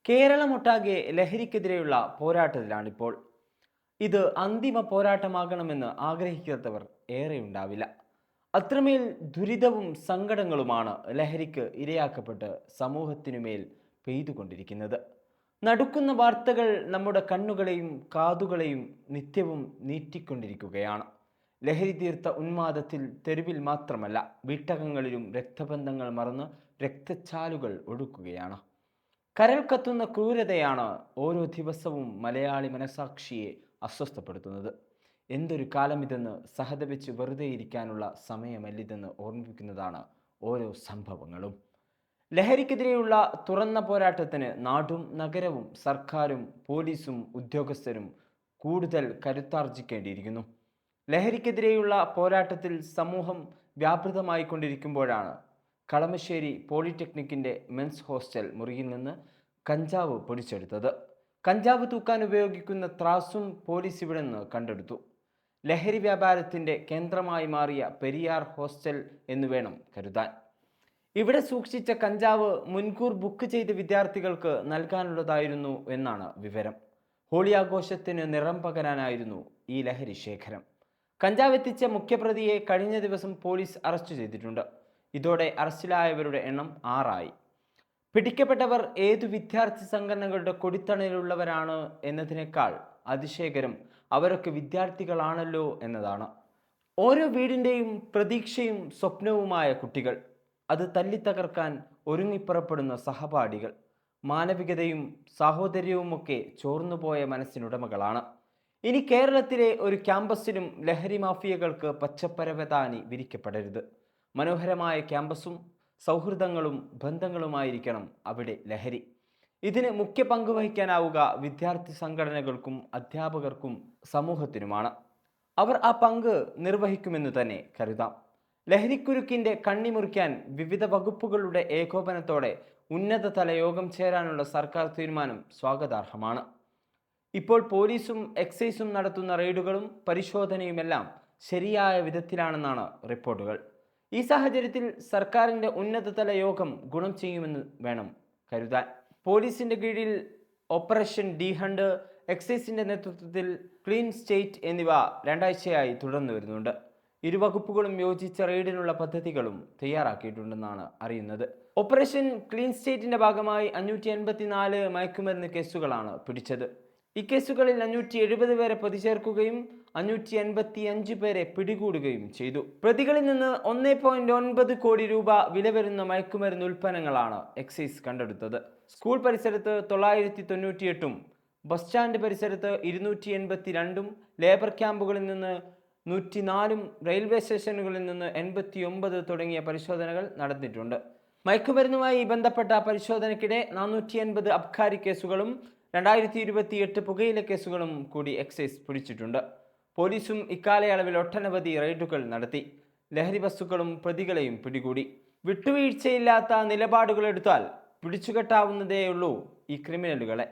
കേരളമൊട്ടാകെ ലഹരിക്കെതിരെയുള്ള പോരാട്ടത്തിലാണിപ്പോൾ. ഇത് അന്തിമ പോരാട്ടമാകണമെന്ന് ആഗ്രഹിക്കാത്തവർ ഏറെയുണ്ടാവില്ല. അത്രമേൽ ദുരിതവും സങ്കടങ്ങളുമാണ് ലഹരിക്ക് ഇരയാക്കപ്പെട്ട് സമൂഹത്തിനുമേൽ പെയ്തുകൊണ്ടിരിക്കുന്നത്. നടുക്കുന്ന വാർത്തകൾ നമ്മുടെ കണ്ണുകളെയും കാതുകളെയും നിത്യവും നീറ്റിക്കൊണ്ടിരിക്കുകയാണ്. ലഹരി തീർത്ത ഉന്മാദത്തിൽ തെരുവിൽ മാത്രമല്ല, വീട്ടകങ്ങളിലും രക്തബന്ധങ്ങൾ മറന്ന് രക്തച്ചാലുകൾ ഒഴുക്കുകയാണ്. കരൾ കത്തുന്ന ക്രൂരതയാണ് ഓരോ ദിവസവും മലയാളി മനസാക്ഷിയെ അസ്വസ്ഥപ്പെടുത്തുന്നത്. എന്തൊരു കാലമിതെന്ന് സഹതപിച്ച് വെറുതെ ഇരിക്കാനുള്ള സമയമല്ലിതെന്ന് ഓർമ്മിപ്പിക്കുന്നതാണ് ഓരോ സംഭവങ്ങളും. ലഹരിക്കെതിരെയുള്ള തുറന്ന പോരാട്ടത്തിന് നാടും നഗരവും സർക്കാരും പോലീസും ഉദ്യോഗസ്ഥരും കൂടുതൽ കരുത്താർജിക്കേണ്ടിയിരിക്കുന്നു. ലഹരിക്കെതിരെയുള്ള പോരാട്ടത്തിൽ സമൂഹം വ്യാപൃതമായിക്കൊണ്ടിരിക്കുമ്പോഴാണ് കളമശ്ശേരി പോളിടെക്നിക്കിൻ്റെ മെൻസ് ഹോസ്റ്റൽ മുറിയിൽ നിന്ന് കഞ്ചാവ് പൊടിച്ചെടുത്തത്. കഞ്ചാവ് തൂക്കാൻ ഉപയോഗിക്കുന്ന ത്രാസും പോലീസ് ഇവിടെ നിന്ന് കണ്ടെടുത്തു. ലഹരി വ്യാപാരത്തിൻ്റെ കേന്ദ്രമായി മാറിയ പെരിയാർ ഹോസ്റ്റൽ എന്ന് വേണം കരുതാൻ. ഇവിടെ സൂക്ഷിച്ച കഞ്ചാവ് മുൻകൂർ ബുക്ക് ചെയ്ത വിദ്യാർത്ഥികൾക്ക് നൽകാനുള്ളതായിരുന്നു എന്നാണ് വിവരം. ഹോളി ആഘോഷത്തിന് നിറം പകരാനായിരുന്നു ഈ ലഹരി ശേഖരം. കഞ്ചാവ് എത്തിച്ച മുഖ്യപ്രതിയെ കഴിഞ്ഞ ദിവസം പോലീസ് അറസ്റ്റ് ചെയ്തിട്ടുണ്ട്. ഇതോടെ അറസ്റ്റിലായവരുടെ എണ്ണം 6 ആയി. പിടിക്കപ്പെട്ടവർ ഏതു വിദ്യാർത്ഥി സംഘടനകളുടെ കൊടിത്തണലുള്ളവരാണ് എന്നതിനേക്കാൾ അതിശയകരം അവരൊക്കെ വിദ്യാർത്ഥികളാണല്ലോ എന്നതാണ്. ഓരോ വീടിൻ്റെയും പ്രതീക്ഷയും സ്വപ്നവുമായ കുട്ടികൾ, അത് തല്ലിത്തകർക്കാൻ ഒരുങ്ങിപ്പുറപ്പെടുന്ന സഹപാഠികൾ, മാനവികതയും സാഹോദര്യവുമൊക്കെ ചോർന്നുപോയ മനസ്സിനുടമകളാണ്. ഇനി കേരളത്തിലെ ഒരു ക്യാമ്പസിലും ലഹരി മാഫിയകൾക്ക് പച്ചപ്പരവതാനി വിരിക്കപ്പെടരുത്. മനോഹരമായ ക്യാമ്പസും സൗഹൃദങ്ങളും ബന്ധങ്ങളുമായിരിക്കണം അവിടെ ലഹരി. ഇതിന് മുഖ്യ പങ്ക് വഹിക്കാനാവുക വിദ്യാർത്ഥി സംഘടനകൾക്കും അധ്യാപകർക്കും സമൂഹത്തിനുമാണ്. അവർ ആ പങ്ക് നിർവഹിക്കുമെന്ന് തന്നെ കരുതാം. ലഹരിക്കുരുക്കിൻ്റെ കണ്ണിമുറിക്കാൻ വിവിധ വകുപ്പുകളുടെ ഏകോപനത്തോടെ ഉന്നതതല യോഗം ചേരാനുള്ള സർക്കാർ തീരുമാനം സ്വാഗതാർഹമാണ്. ഇപ്പോൾ പോലീസും എക്സൈസും നടത്തുന്ന റെയ്ഡുകളും പരിശോധനയുമെല്ലാം ശരിയായ വിധത്തിലാണെന്നാണ് റിപ്പോർട്ടുകൾ. ഈ സാഹചര്യത്തിൽ സർക്കാരിൻ്റെ ഉന്നതതല യോഗം ഗുണം ചെയ്യുമെന്ന് വേണം കരുതാൻ. പോലീസിൻ്റെ കീഴിൽ ഓപ്പറേഷൻ ഡി ഹണ്ട്, എക്സൈസിൻ്റെ നേതൃത്വത്തിൽ ക്ലീൻ സ്റ്റേറ്റ് എന്നിവ 2 ആഴ്ചയായി തുടർന്നു വരുന്നുണ്ട്. ഇരുവകുപ്പുകളും യോജിച്ച റെയ്ഡിനുള്ള പദ്ധതികളും തയ്യാറാക്കിയിട്ടുണ്ടെന്നാണ് അറിയുന്നത്. ഓപ്പറേഷൻ ക്ലീൻ സ്റ്റേറ്റിൻ്റെ ഭാഗമായി 584 മയക്കുമരുന്ന് കേസുകളാണ് പിടിച്ചത്. ഈ കേസുകളിൽ 570 പേരെ പ്രതി ചേർക്കുകയും 585 പേരെ പിടികൂടുകയും ചെയ്തു. പ്രതികളിൽ നിന്ന് 1.9 കോടി രൂപ വില വരുന്ന മയക്കുമരുന്ന് ഉൽപ്പന്നങ്ങളാണ് എക്സൈസ് കണ്ടെടുത്തത്. സ്കൂൾ പരിസരത്ത് 998ഉം ബസ് സ്റ്റാൻഡ് പരിസരത്ത് 282ഉം ലേബർ ക്യാമ്പുകളിൽ നിന്ന് 104ഉം റെയിൽവേ സ്റ്റേഷനുകളിൽ നിന്ന് 89 തുടങ്ങിയ പരിശോധനകൾ നടന്നിട്ടുണ്ട്. മയക്കുമരുന്നുമായി ബന്ധപ്പെട്ട പരിശോധനയ്ക്കിടെ 480 അബ്കാരി കേസുകളും 2028 പുകയില കേസുകളും കൂടി എക്സൈസ് പിടിച്ചിട്ടുണ്ട്. പോലീസും ഇക്കാലയളവിൽ ഒട്ടനവധി റെയ്ഡുകൾ നടത്തി. ലഹരി വസ്തുക്കളും പ്രതികളെയും പിടികൂടി. വിട്ടുവീഴ്ചയില്ലാത്ത നിലപാടുകളെടുത്താൽ പിടിച്ചുകെട്ടാവുന്നതേയുള്ളൂ ഈ ക്രിമിനലുകളെ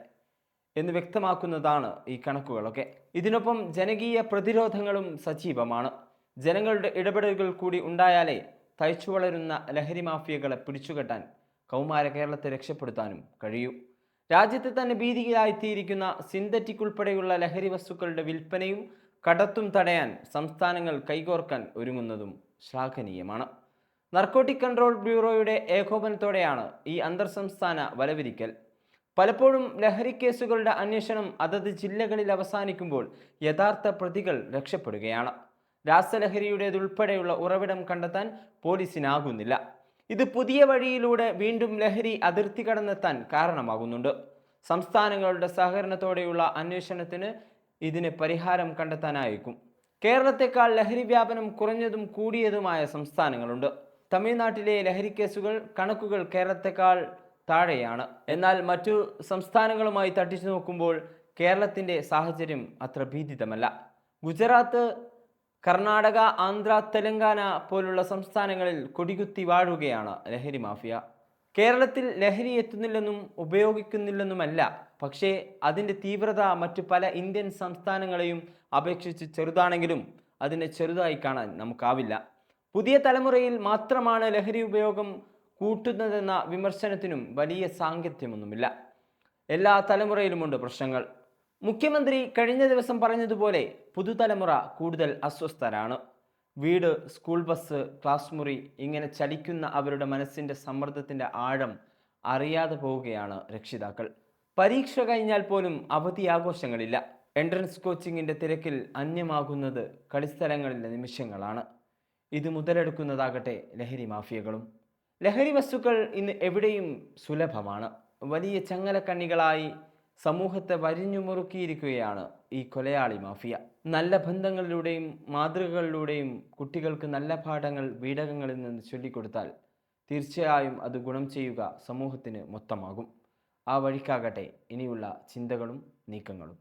എന്ന് വ്യക്തമാക്കുന്നതാണ് ഈ കണക്കുകളൊക്കെ. ഇതിനൊപ്പം ജനകീയ പ്രതിരോധങ്ങളും സജീവമാണ്. ജനങ്ങളുടെ ഇടപെടലുകൾ കൂടി ഉണ്ടായാലേ തയ്ച്ചു വളരുന്ന ലഹരി മാഫിയകളെ പിടിച്ചുകെട്ടാൻ കൗമാര കേരളത്തെ രക്ഷപ്പെടുത്താനും കഴിയൂ. രാജ്യത്തെ തന്നെ ഭീതിയിലായിത്തീരിക്കുന്ന സിന്തറ്റിക് ഉൾപ്പെടെയുള്ള ലഹരി വസ്തുക്കളുടെ വിൽപ്പനയും കടത്തും തടയാൻ സംസ്ഥാനങ്ങൾ കൈകോർക്കാൻ ഒരുങ്ങുന്നതും ശ്ലാഘനീയമാണ്. നർക്കോട്ടിക് കൺട്രോൾ ബ്യൂറോയുടെ ഏകോപനത്തോടെയാണ് ഈ അന്തർ സംസ്ഥാന വലവിരിക്കൽ. പലപ്പോഴും ലഹരി കേസുകളുടെ അന്വേഷണം അതത് ജില്ലകളിൽ അവസാനിക്കുമ്പോൾ യഥാർത്ഥ പ്രതികൾ രക്ഷപ്പെടുകയാണ്. രാസലഹരിയുടേതുൾപ്പെടെയുള്ള ഉറവിടം കണ്ടെത്താൻ പോലീസിനാകുന്നില്ല. ഇത് പുതിയ വഴിയിലൂടെ വീണ്ടും ലഹരി അതിർത്തി കടന്നെത്താൻ കാരണമാകുന്നുണ്ട്. സംസ്ഥാനങ്ങളുടെ സഹകരണത്തോടെയുള്ള അന്വേഷണത്തിന് ഇതിന് പരിഹാരം കണ്ടെത്താനായേക്കും. കേരളത്തെക്കാൾ ലഹരി വ്യാപനം കുറഞ്ഞതും കൂടിയതുമായ സംസ്ഥാനങ്ങളുണ്ട്. തമിഴ്നാട്ടിലെ ലഹരി കേസുകൾ കണക്കുകൾ കേരളത്തെക്കാൾ താഴെയാണ്. എന്നാൽ മറ്റു സംസ്ഥാനങ്ങളുമായി തട്ടിച്ചു നോക്കുമ്പോൾ കേരളത്തിൻ്റെ സാഹചര്യം അത്ര ഭീതിതമല്ല. ഗുജറാത്ത്, കർണാടക, ആന്ധ്ര, തെലങ്കാന പോലുള്ള സംസ്ഥാനങ്ങളിൽ കൊടികുത്തി വാഴുകയാണ് ലഹരി മാഫിയ. കേരളത്തിൽ ലഹരി എത്തുന്നില്ലെന്നും ഉപയോഗിക്കുന്നില്ലെന്നുമല്ല, പക്ഷേ അതിൻ്റെ തീവ്രത മറ്റു പല ഇന്ത്യൻ സംസ്ഥാനങ്ങളെയും അപേക്ഷിച്ച് ചെറുതാണെങ്കിലും അതിനെ ചെറുതായി കാണാൻ നമുക്കാവില്ല. പുതിയ തലമുറയിൽ മാത്രമാണ് ലഹരി ഉപയോഗം കൂട്ടുന്നതെന്ന വിമർശനത്തിനും വലിയ സാങ്കത്യമൊന്നുമില്ല. എല്ലാ തലമുറയിലുമുണ്ട് പ്രശ്നങ്ങൾ. മുഖ്യമന്ത്രി കഴിഞ്ഞ ദിവസം പറഞ്ഞതുപോലെ പുതുതലമുറ കൂടുതൽ അസ്വസ്ഥരാണ്. വീട്, സ്കൂൾ ബസ്, ക്ലാസ് മുറി ഇങ്ങനെ ചലിക്കുന്ന അവരുടെ മനസ്സിൻ്റെ സമ്മർദ്ദത്തിൻ്റെ ആഴം അറിയാതെ പോവുകയാണ് രക്ഷിതാക്കൾ. പരീക്ഷ കഴിഞ്ഞാൽ പോലും അവധി ആഘോഷങ്ങളില്ല. എൻട്രൻസ് കോച്ചിങ്ങിൻ്റെ തിരക്കിൽ അന്യമാകുന്നത് കളിസ്ഥലങ്ങളിലെ നിമിഷങ്ങളാണ്. ഇത് മുതലെടുക്കുന്നതാകട്ടെ ലഹരി മാഫിയകളും. ലഹരി വസ്തുക്കൾ ഇന്ന് എവിടെയും സുലഭമാണ്. വലിയ ചങ്ങലക്കണ്ണികളായി സമൂഹത്തെ വരിഞ്ഞു മുറുക്കിയിരിക്കുകയാണ് ഈ കൊലയാളി മാഫിയ. നല്ല ബന്ധങ്ങളിലൂടെയും മാതൃകകളിലൂടെയും കുട്ടികൾക്ക് നല്ല പാഠങ്ങൾ വീടകങ്ങളിൽ നിന്ന് ചൊല്ലിക്കൊടുത്താൽ തീർച്ചയായും അത് ഗുണം ചെയ്യുക സമൂഹത്തിന് മൊത്തമാകും. ആ വഴിക്കാകട്ടെ ഇനിയുള്ള ചിന്തകളും നീക്കങ്ങളും.